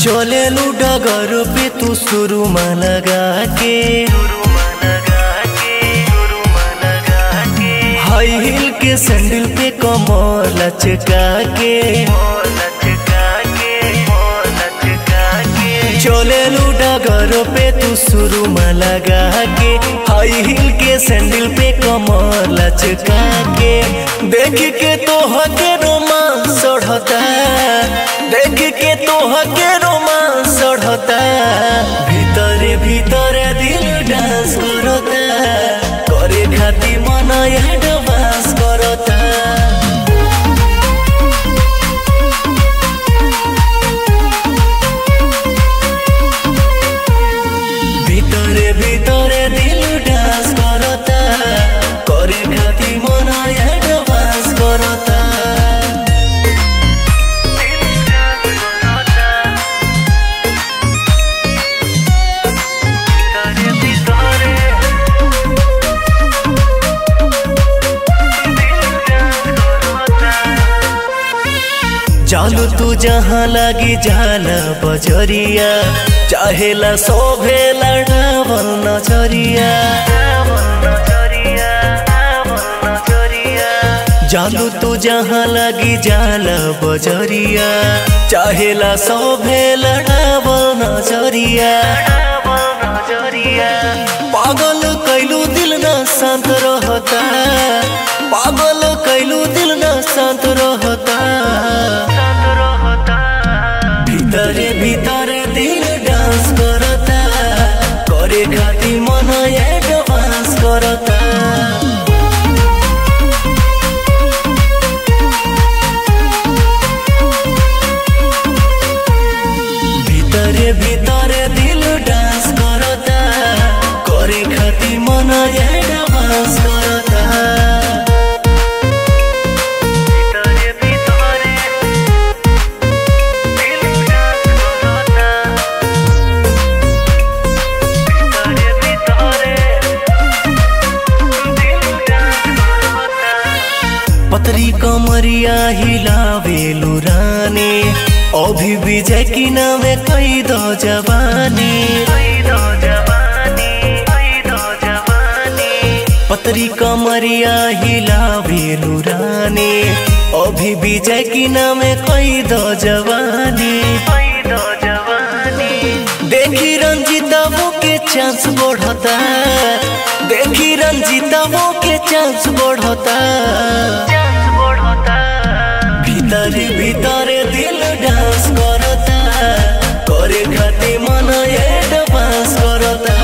चले डगर पे तू शुरू में लगा के हाई हिल के सैंडल पे कमर लचका के चले डगर पे तू शुरू में लगा के हाई हिल के सैंडल पे कमर लचका के देख के तो हके रोमांस चढ़ता देख के तो हके रोमांस चढ़ता भीतरे भीतरे दिल डांस करता करे खाती मन एडवांस करता भीतरे भीतरे दिल डांस करता करे खाती मन एडवांस करता चालू तू जहाँ लगी जाला बजरिया चाहेला शोभेला डाबल नजरिया चालू तू जहाँ लगी जाला बजरिया चाहेला शोभेला डाबल नजरिया पागल कैलू दिल न शांत रहता पागल कैलू दिल न शांत रहता भीतरे भीतरे दिल डांस करता करे खाती मन एडवांस करता भीतरे भीतरे दिल डांस करता करे खाती मन एडवांस करता पतरी कमरिया हिलावेलु रानी अभी विजय की नामे कई दो जवानी पतरी कमरिया हिलावेलु रानी अभी विजय की नामे कई दो जवानी देखी रंजीता वो के चांस बढ़ता देखी रंजीता वो के चांस बढ़ता भीतरे भीतरे दिल डांस करता करे खाती मन एडवांस करता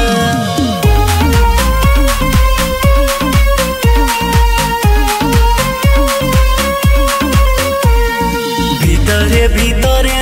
भीतरे भीतरे